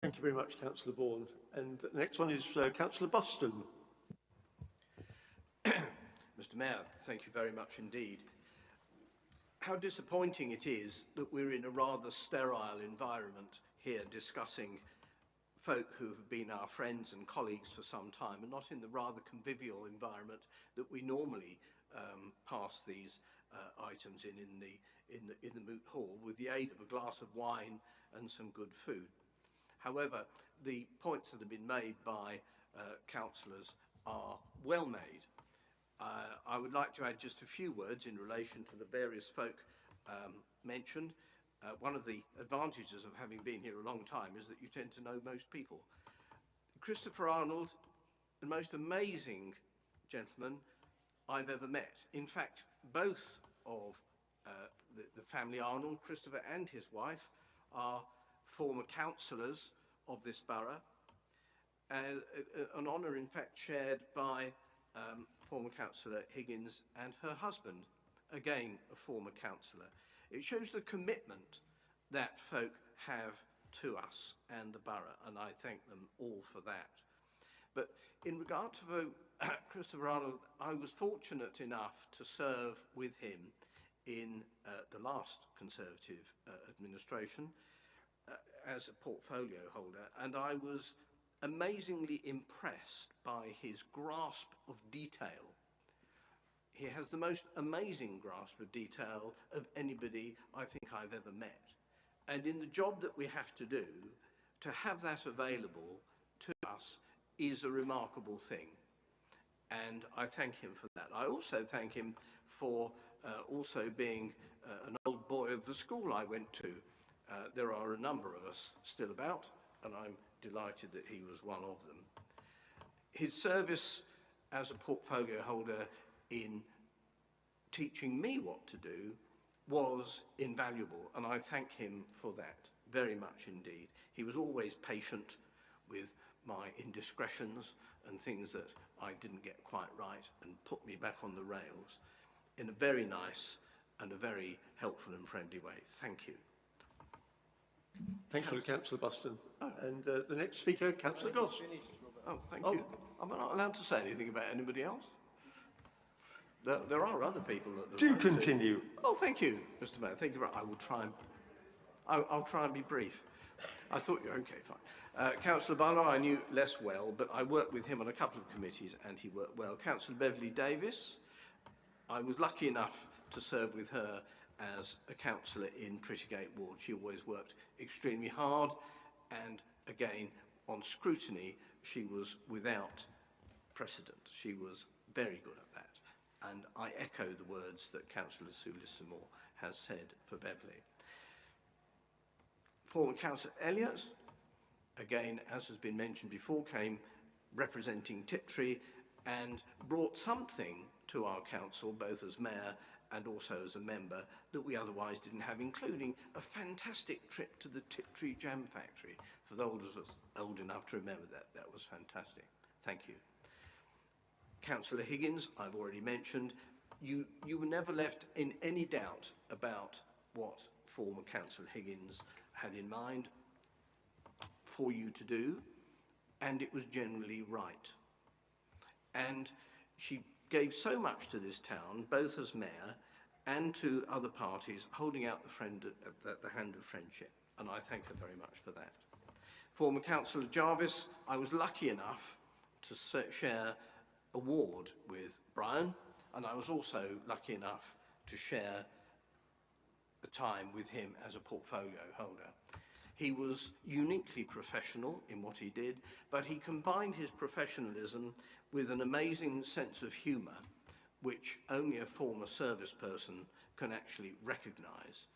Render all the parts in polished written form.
Thank you very much, Councillor Bourne. And the next one is Councillor Buston. Mr. Mayor, thank you very much indeed. How disappointing it is that we're in a rather sterile environment here discussing folk who have been our friends and colleagues for some time, and not in the rather convivial environment that we normally pass these items in the moot hall with the aid of a glass of wine and some good food. However, the points that have been made by councillors are well made. I would like to add just a few words in relation to the various folk mentioned. One of the advantages of having been here a long time is that you tend to know most people. Christopher Arnold, the most amazing gentleman I've ever met. In fact, both of the family Arnold, Christopher and his wife, are former councillors of this borough. An honour, in fact, shared by former councillor Higgins and her husband, again a former councillor. It shows the commitment that folk have to us and the borough, and I thank them all for that. But in regard to Christopher Arnold, I was fortunate enough to serve with him in the last Conservative administration as a portfolio holder, and I was amazingly impressed by his grasp of detail. He has the most amazing grasp of detail of anybody I think I've ever met. And in the job that we have to do, to have that available to us is a remarkable thing. And I thank him for that. I also thank him for also being an old boy of the school I went to. There are a number of us still about, and I'm delighted that he was one of them. His service as a portfolio holder in teaching me what to do was invaluable, and I thank him for that very much indeed. He was always patient with my indiscretions and things that I didn't get quite right, and put me back on the rails in a very nice and a very helpful and friendly way. Thank you. Thank you, Councillor Buston. Oh. And the next speaker, Councillor Goss. Oh, thank you. Am I not allowed to say anything about anybody else? There are other people that do continue. Oh, thank you, Mr. Mayor. Thank you. I will try and I'll try and be brief. I thought you were okay, fine. Councillor Barlow, I knew less well, but I worked with him on a couple of committees, and he worked well. Councillor Beverley Davis, I was lucky enough to serve with her as a councillor in Prettygate Ward. She always worked extremely hard, and again, on scrutiny, she was without precedent. She was very good at that. And I echo the words that Councillor Soulis-Samore has said for Beverley. Former Councillor Elliott, again, as has been mentioned before, came representing Tiptree and brought something to our council, both as mayor and also as a member, that we otherwise didn't have, including a fantastic trip to the Tiptree Jam Factory. For those of us old enough to remember that, that was fantastic. Thank you. Councillor Higgins, I've already mentioned, you were never left in any doubt about what former Councillor Higgins had in mind for you to do, and it was generally right. And she gave so much to this town, both as mayor and to other parties, holding out the hand of friendship, and I thank her very much for that. Former Councillor Jarvis, I was lucky enough to share a ward with Brian, and I was also lucky enough to share a time with him as a portfolio holder. He was uniquely professional in what he did, but he combined his professionalism with an amazing sense of humour, which only a former service person can actually recognise,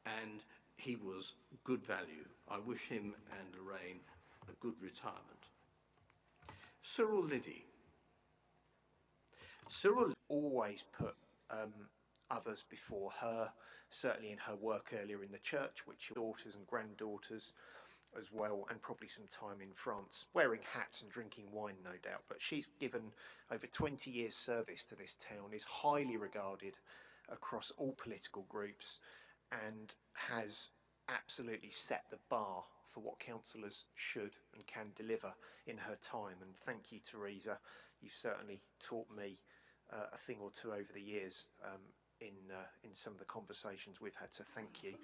and he was good value. I wish him and Lorraine a good retirement. Cyril Liddy. Cyril always put others before her, certainly in her work earlier in the church, which daughters and granddaughters as well, and probably some time in France, wearing hats and drinking wine, no doubt. But she's given over 20 years service to this town, is highly regarded across all political groups, and has absolutely set the bar for what councillors should and can deliver in her time. And thank you, Teresa. You've certainly taught me a thing or two over the years in some of the conversations we've had, so thank you.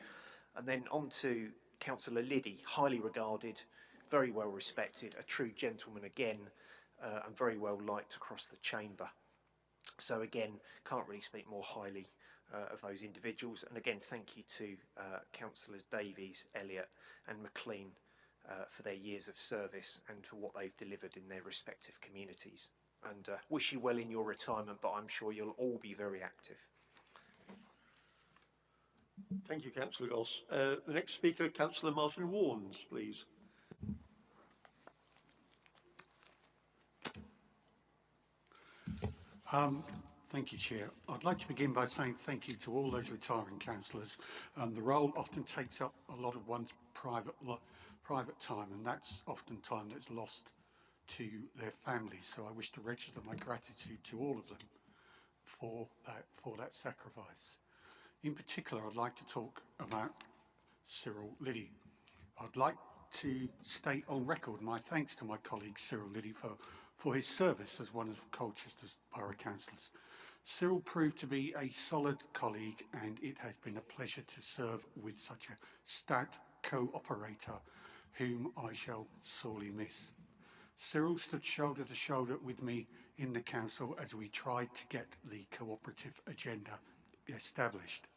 And then on to Councillor Liddy, highly regarded, very well respected, a true gentleman again, and very well liked across the chamber. So again, can't really speak more highly of those individuals. And again, thank you to Councillors Davies, Elliott and McLean for their years of service and for what they've delivered in their respective communities. And wish you well in your retirement, but I'm sure you'll all be very active. Thank you, Councillor Goss. The next speaker, Councillor Martin Warnes, please. Thank you, Chair. I'd like to begin by saying thank you to all those retiring councillors. The role often takes up a lot of one's private time, and that's often time that's lost to their families. So I wish to register my gratitude to all of them for that sacrifice. In particular, I'd like to talk about Cyril Liddy. I'd like to state on record my thanks to my colleague Cyril Liddy for his service as one of Colchester's borough councillors. Cyril proved to be a solid colleague, and it has been a pleasure to serve with such a stout co-operator whom I shall sorely miss. Cyril stood shoulder to shoulder with me in the council as we tried to get the cooperative agenda established.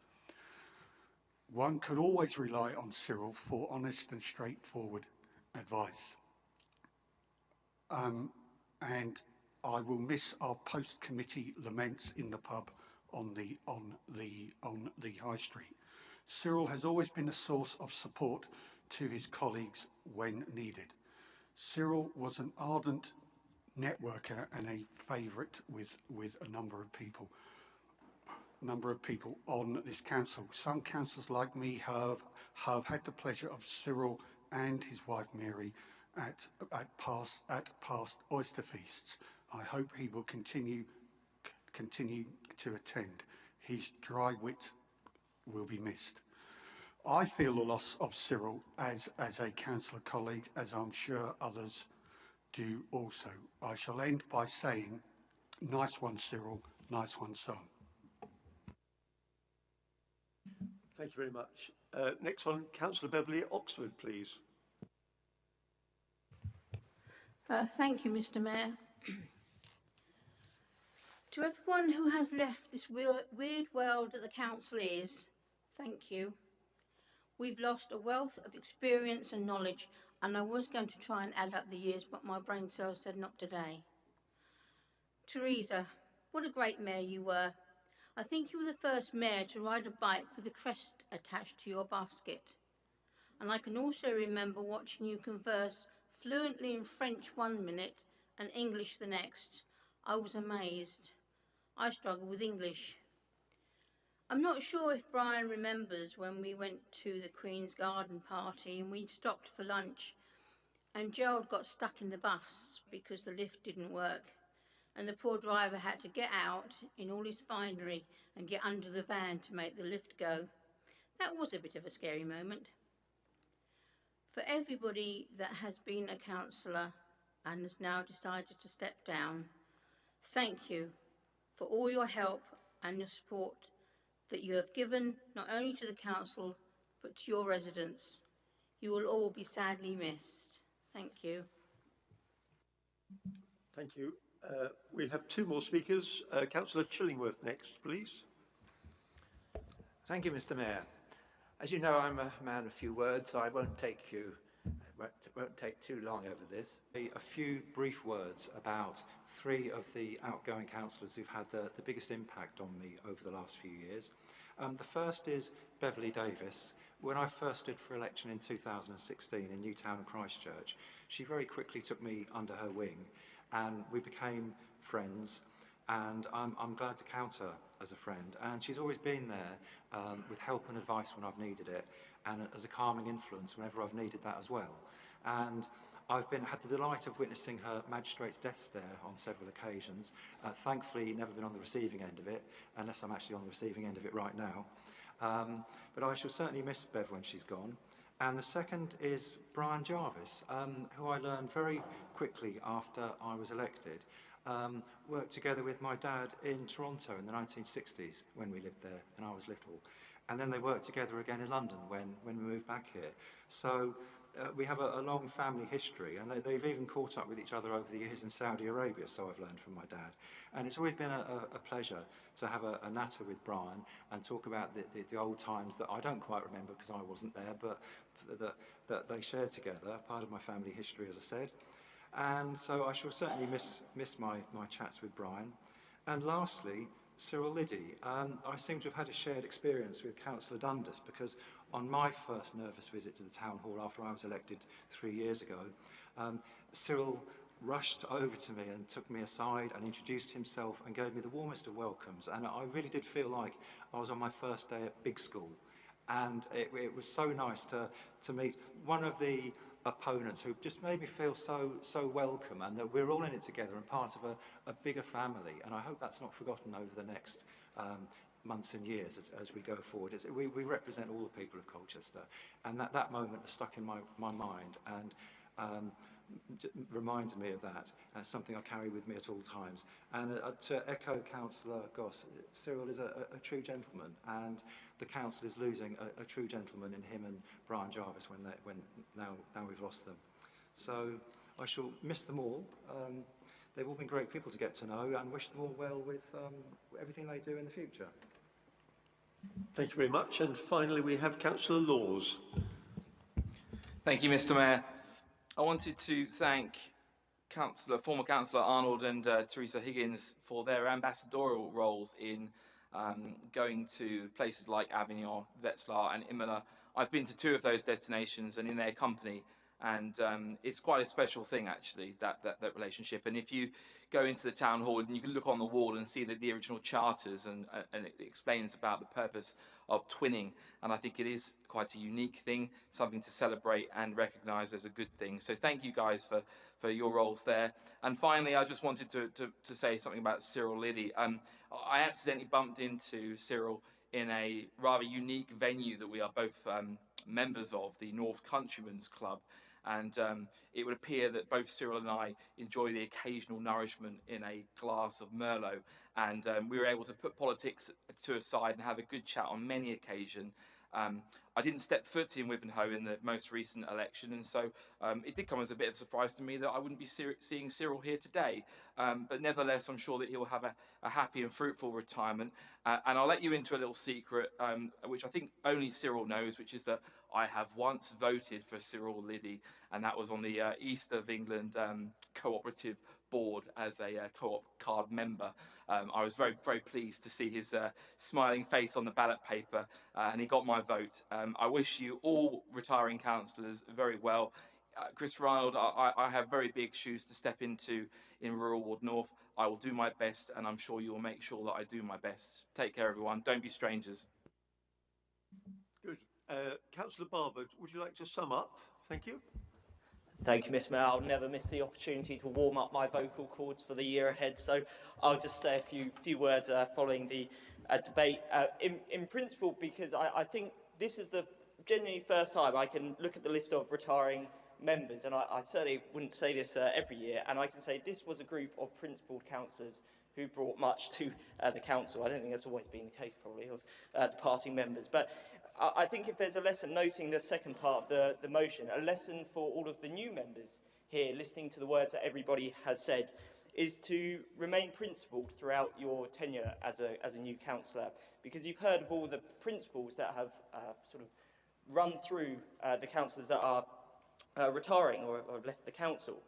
One could always rely on Cyril for honest and straightforward advice. And I will miss our post-committee laments in the pub on the high street. Cyril has always been a source of support to his colleagues when needed. Cyril was an ardent networker and a favourite with a number of people on this council. Some councillors like me have had the pleasure of Cyril and his wife Mary at past oyster feasts. I hope he will continue to attend. His dry wit will be missed. I feel the loss of Cyril as a councillor colleague, as I'm sure others do also. I shall end by saying, nice one, Cyril, nice one, son. Thank you very much. Next one, Councillor Beverley, Oxford, please. Thank you, Mr. Mayor. To everyone who has left this weird world that the council is, thank you. We've lost a wealth of experience and knowledge, and I was going to try and add up the years, but my brain cells said not today. Teresa, what a great mayor you were. I think you were the first mayor to ride a bike with a crest attached to your basket. And I can also remember watching you converse fluently in French 1 minute and English the next. I was amazed. I struggle with English. I'm not sure if Brian remembers when we went to the Queen's Garden party and we stopped for lunch and Gerald got stuck in the bus because the lift didn't work and the poor driver had to get out in all his finery and get under the van to make the lift go. That was a bit of a scary moment. For everybody that has been a councillor and has now decided to step down, thank you for all your help and your support that you have given not only to the council but to your residents. You will all be sadly missed. Thank you. Thank you. We have two more speakers. Councillor Chillingworth next, please. Thank you, Mr. Mayor. As you know, I'm a man of few words, so I won't take too long over this. A few brief words about three of the outgoing councillors who've had the biggest impact on me over the last few years. The first is Beverley Davis. When I first stood for election in 2016 in Newtown and Christchurch, she very quickly took me under her wing and we became friends, and I'm glad to count her as a friend. And she's always been there with help and advice when I've needed it, and as a calming influence whenever I've needed that as well. And I've had the delight of witnessing her magistrate's death stare on several occasions. Thankfully, never been on the receiving end of it, unless I'm actually on the receiving end of it right now. But I shall certainly miss Bev when she's gone. And the second is Brian Jarvis, who I learned very quickly after I was elected. Worked together with my dad in Toronto in the 1960s when we lived there and I was little. And then they worked together again in London when we moved back here. So we have a long family history, and they've even caught up with each other over the years in Saudi Arabia, so I've learned from my dad. And it's always been a pleasure to have a natter with Brian and talk about the old times that I don't quite remember because I wasn't there, but that they shared together, part of my family history, as I said. And so I shall certainly miss my chats with Brian. And lastly, Cyril Liddy. I seem to have had a shared experience with Councillor Dundas, because on my first nervous visit to the town hall after I was elected 3 years ago, Cyril rushed over to me and took me aside and introduced himself and gave me the warmest of welcomes. And I really did feel like I was on my first day at big school. And it was so nice to meet one of the opponents who just made me feel so welcome, and that we're all in it together and part of a bigger family. And I hope that's not forgotten over the next months and years as we go forward. We represent all the people of Colchester, and that moment is stuck in my mind and reminds me of that as something I carry with me at all times. And to echo Councillor Goss, Cyril is a true gentleman, and the council is losing a true gentleman in him and Brian Jarvis when now we've lost them. So I shall miss them all. They've all been great people to get to know, and wish them all well with everything they do in the future. Thank you very much. And finally, we have Councillor Laws. Thank you, Mr. Mayor. I wanted to thank former Councillor Arnold and Teresa Higgins for their ambassadorial roles in going to places like Avignon, Wetzlar and Imola. I've been to 2 of those destinations and in their company, and it's quite a special thing, actually, that relationship. And if you go into the town hall and you can look on the wall and see the original charters, and it explains about the purpose of twinning, and I think it is quite a unique thing, something to celebrate and recognise as a good thing. So thank you guys for your roles there. And finally, I just wanted to say something about Cyril Liddy. I accidentally bumped into Cyril in a rather unique venue that we are both members of, the North Countrymen's Club. And it would appear that both Cyril and I enjoy the occasional nourishment in a glass of Merlot. And we were able to put politics to a side and have a good chat on many occasions. I didn't step foot in Wivenhoe in the most recent election, and so it did come as a bit of a surprise to me that I wouldn't be seeing Cyril here today. But nevertheless, I'm sure that he'll have a happy and fruitful retirement. And I'll let you into a little secret, which I think only Cyril knows, which is that I have once voted for Cyril Liddy, and that was on the East of England cooperative board as a co-op card member. I was very, very pleased to see his smiling face on the ballot paper, and he got my vote. I wish you all retiring councillors very well. Chris Arnold, I have very big shoes to step into in rural Ward North. I will do my best, and I'm sure you will make sure that I do my best. Take care, everyone. Don't be strangers. Good. Councillor Barber, would you like to sum up? Thank you. Thank you, Mr. Mayor. I'll never miss the opportunity to warm up my vocal cords for the year ahead, so I'll just say a few words following the debate. In principle, because I think this is the genuinely first time I can look at the list of retiring members, and I certainly wouldn't say this every year, and I can say this was a group of principled councillors who brought much to the council. I don't think that's always been the case, probably, of departing members. But I think if there's a lesson, noting the second part of the motion, a lesson for all of the new members here, listening to the words that everybody has said, is to remain principled throughout your tenure as a new councillor, because you've heard of all the principles that have sort of run through the councillors that are retiring or have left the council.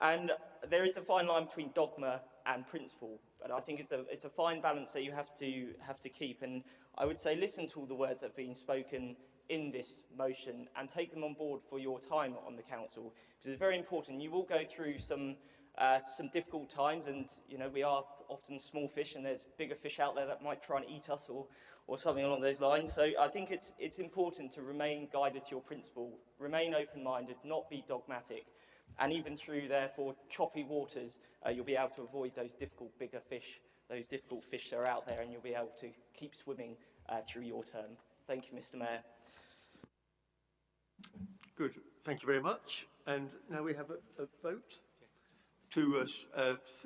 And there is a fine line between dogma and principle, but I think it's a fine balance that you have to keep. And I would say listen to all the words that have been spoken in this motion and take them on board for your time on the council, because it's very important. You will go through some difficult times, and you know we are often small fish, and there's bigger fish out there that might try and eat us or something along those lines. So I think it's important to remain guided to your principle, remain open-minded, not be dogmatic, and even through therefore choppy waters, you'll be able to avoid those difficult bigger fish, those difficult fish that are out there, and you'll be able to keep swimming through your term. Thank you, Mr. Mayor. Good. Thank you very much. And now we have a vote to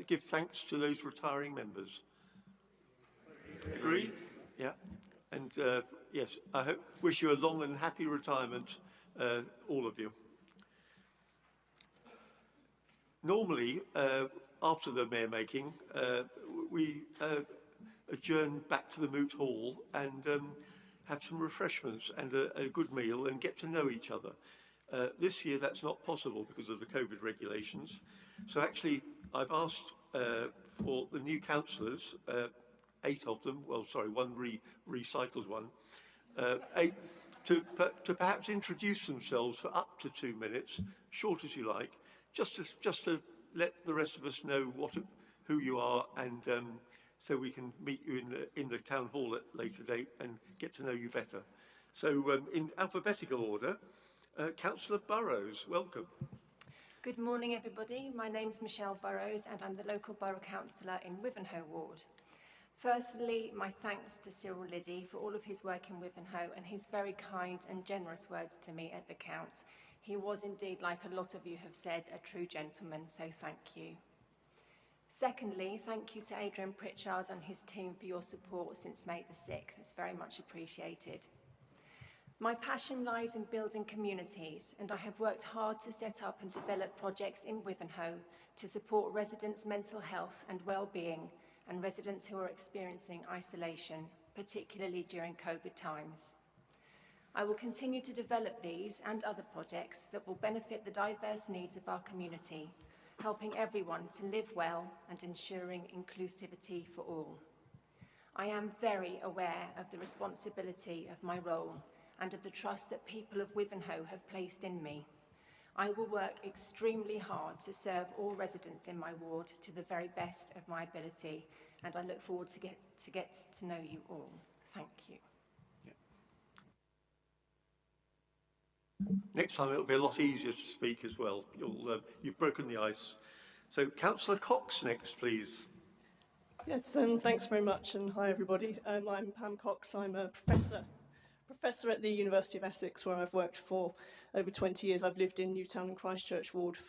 give thanks to those retiring members. Agreed? Yeah. And yes, I wish you a long and happy retirement, all of you. Normally, after the mayor making, we adjourn back to the Moot Hall and have some refreshments and a good meal and get to know each other. This year that's not possible because of the COVID regulations. So actually I've asked for the new councillors, 8 of them, well sorry, one recycled one, 8 to perhaps introduce themselves for up to 2 minutes, short as you like, just to let the rest of us know who you are, and so we can meet you in the town hall at a later date and get to know you better. So in alphabetical order, Councillor Burrows, welcome. Good morning, everybody. My name's Michelle Burrows, and I'm the local borough councillor in Wivenhoe ward. Firstly, my thanks to Cyril Liddy for all of his work in Wivenhoe and his very kind and generous words to me at the count. He was indeed, like a lot of you have said, a true gentleman, so thank you. Secondly, thank you to Adrian Pritchard and his team for your support since May the 6th. It's very much appreciated. My passion lies in building communities, and I have worked hard to set up and develop projects in Wivenhoe to support residents' mental health and well-being, and residents who are experiencing isolation, particularly during COVID times. I will continue to develop these and other projects that will benefit the diverse needs of our community, helping everyone to live well and ensuring inclusivity for all. I am very aware of the responsibility of my role and of the trust that people of Wivenhoe have placed in me. I will work extremely hard to serve all residents in my ward to the very best of my ability, and I look forward to get to know you all. Thank you. Next time it'll be a lot easier to speak as well. You've broken the ice. So Councillor Cox next, please. Yes, thanks very much, and hi everybody. I'm Pam Cox. I'm a professor at the University of Essex, where I've worked for over 20 years. I've lived in Newtown and Christchurch ward